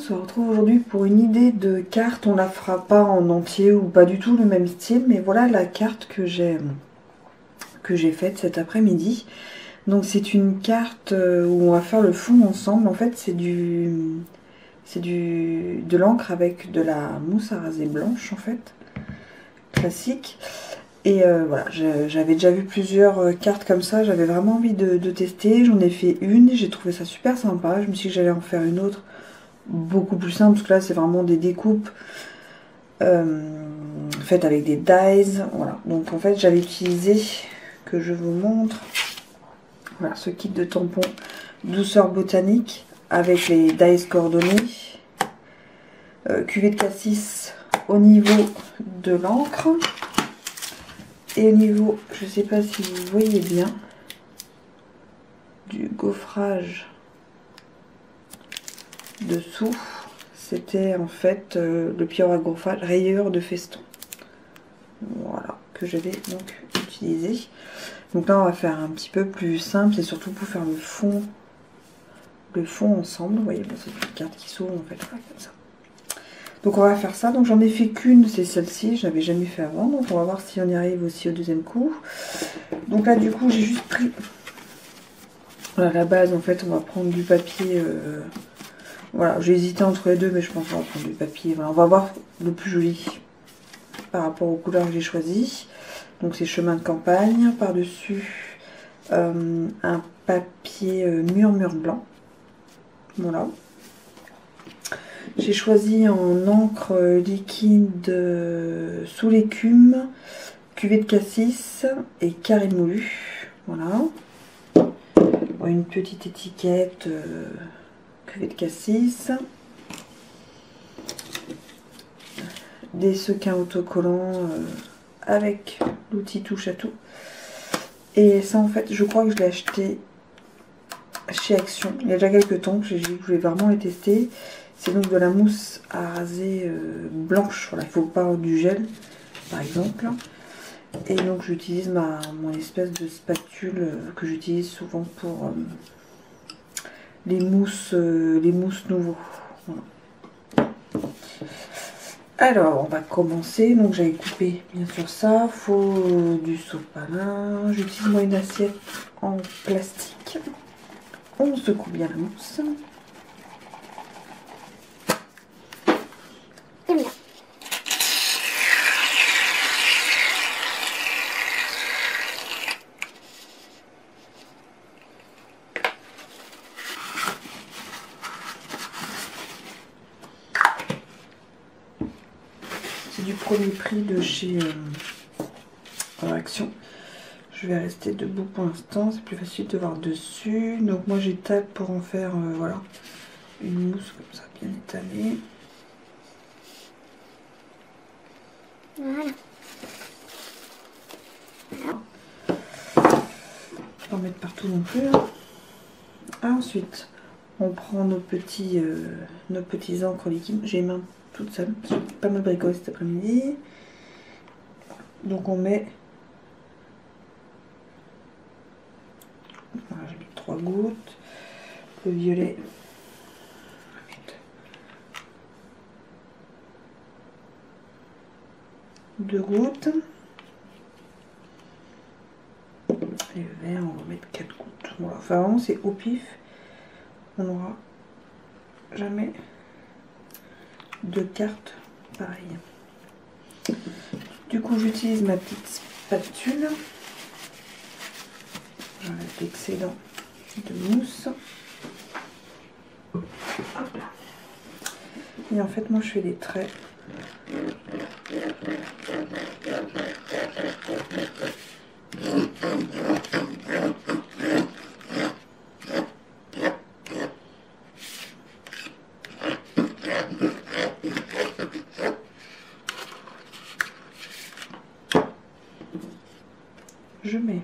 se retrouve aujourd'hui pour une idée de carte. On la fera pas en entier ou pas du tout le même style, mais voilà la carte que j'ai faite cet après-midi. Donc c'est une carte où on va faire le fond ensemble. En fait c'est de l'encre avec de la mousse à raser blanche en fait, classique. Et voilà, j'avais déjà vu plusieurs cartes comme ça, j'avais vraiment envie de tester. J'en ai fait une, j'ai trouvé ça super sympa. Je me suis dit que j'allais en faire une autre beaucoup plus simple, parce que là c'est vraiment des découpes faites avec des dies. Voilà, donc en fait j'avais utilisé, que je vous montre, voilà, ce kit de tampons douceur botanique avec les dies coordonnées, cuvée de cassis au niveau de l'encre. Et au niveau, je sais pas si vous voyez bien, du gaufrage dessous, c'était en fait le pierre à gaufrage rayeur de feston. Voilà, que j'avais donc utilisé. Donc là on va faire un petit peu plus simple, c'est surtout pour faire le fond ensemble. Vous voyez, bon, c'est une carte qui s'ouvre en fait, voilà, comme ça. Donc on va faire ça, donc j'en ai fait qu'une, c'est celle-ci, je n'avais jamais fait avant, donc on va voir si on y arrive aussi au deuxième coup. Donc là du coup j'ai juste pris, voilà, la base en fait on va prendre du papier, voilà, j'ai hésité entre les deux mais je pense qu'on va prendre du papier, voilà, on va voir le plus joli par rapport aux couleurs que j'ai choisies. Donc c'est chemin de campagne, par-dessus un papier murmure blanc, voilà. J'ai choisi en encre liquide sous l'écume, cuvée de cassis et carré moulu. Voilà. Une petite étiquette cuvée de cassis. Des sequins autocollants avec l'outil touche à tout. Et ça en fait je crois que je l'ai acheté chez Action. Il y a déjà quelques temps que je voulais vraiment les tester. C'est donc de la mousse à raser blanche. Voilà, il faut pas du gel, par exemple. Et donc j'utilise mon espèce de spatule que j'utilise souvent pour les mousses nouveaux. Voilà. Alors on va commencer. Donc j'avais coupé bien sûr ça. Faut du sopalin. J'utilise moi une assiette en plastique. On secoue bien la mousse. C'est du premier prix de chez Action. Je vais rester debout pour l'instant, c'est plus facile de voir dessus. Donc moi j'étale pour en faire voilà, une mousse comme ça bien étalée. Voilà. Pas en mettre partout non plus. Ensuite, on prend nos petits encres liquides. J'ai les mains toutes seules, j'ai pas mal bricolé cet après-midi. Donc on met, voilà, j'ai mis 3 gouttes. Le violet, on va mettre 2 gouttes. Et le vert, on va mettre 4 gouttes. Voilà. Enfin vraiment c'est au pif. On n'aura jamais de carte pareille. Du coup j'utilise ma petite spatule. J'enlève l'excédent de mousse. Hop là. Et en fait moi je fais des traits. Je mets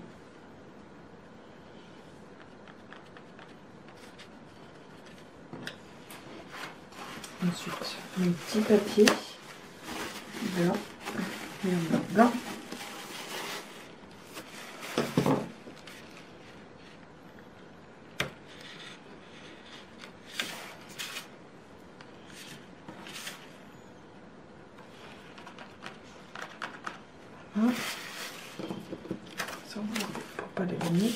ensuite mon petit papier blanc, blanc. pas l'abîmer.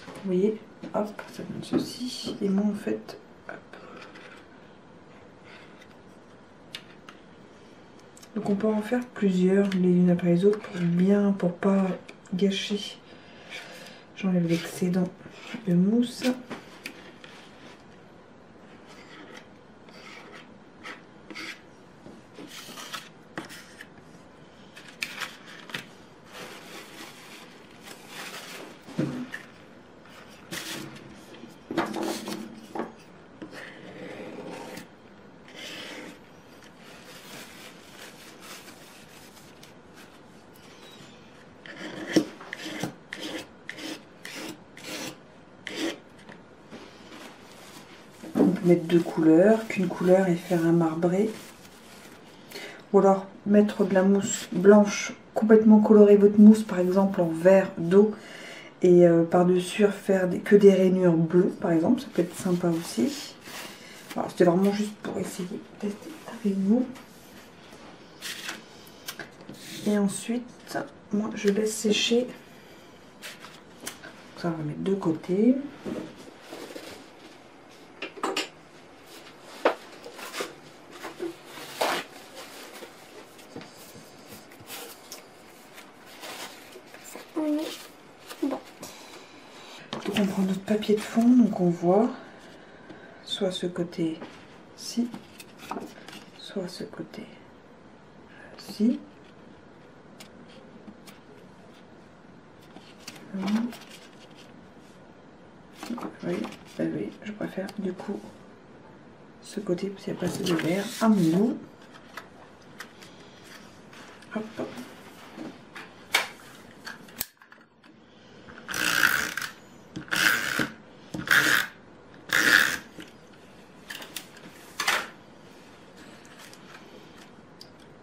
Vous voyez, hop, ça donne ceci. Et moi en fait, hop. Donc on peut en faire plusieurs les unes après les autres pour pas gâcher. J'enlève l'excédent de mousse. Mettre deux couleurs, qu'une couleur et faire un marbré. Ou alors mettre de la mousse blanche, complètement colorer votre mousse par exemple en vert d'eau et par-dessus faire que des rainures bleues par exemple, ça peut être sympa aussi. C'était vraiment juste pour essayer de tester avec vous. Et ensuite, moi je laisse sécher. Ça on va mettre de côté. Donc on prend notre papier de fond, donc on voit soit ce côté-ci, soit ce côté-ci. Oui, oui, je préfère du coup ce côté parce qu'il n'y a pas assez de verre à mon goût. Hop.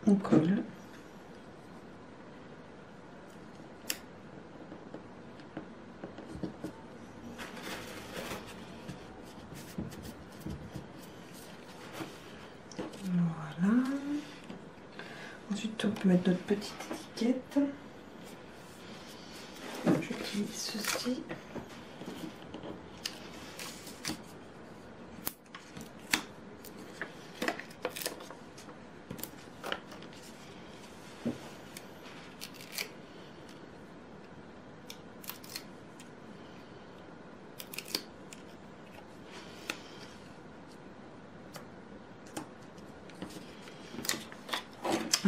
On colle. Voilà. Ensuite, on peut mettre notre petite étiquette. J'utilise ceci.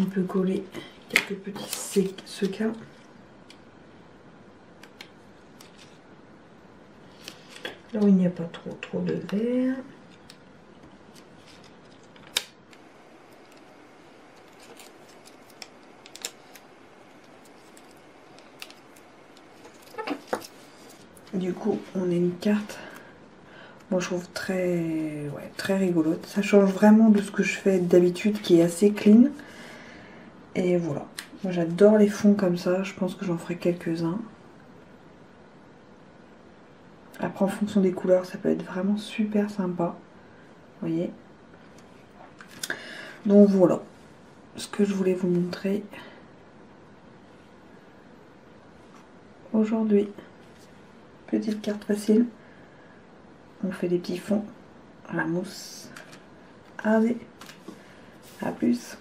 On peut coller quelques petits sequins. Là où il n'y a pas trop de verre. Du coup, on a une carte. Moi, je trouve très rigolote. Ça change vraiment de ce que je fais d'habitude, qui est assez clean. Et voilà. Moi, j'adore les fonds comme ça. Je pense que j'en ferai quelques-uns. Après, en fonction des couleurs, ça peut être vraiment super sympa. Vous voyez. Donc voilà ce que je voulais vous montrer aujourd'hui. Petite carte facile. On fait des petits fonds à la mousse. Allez, à plus.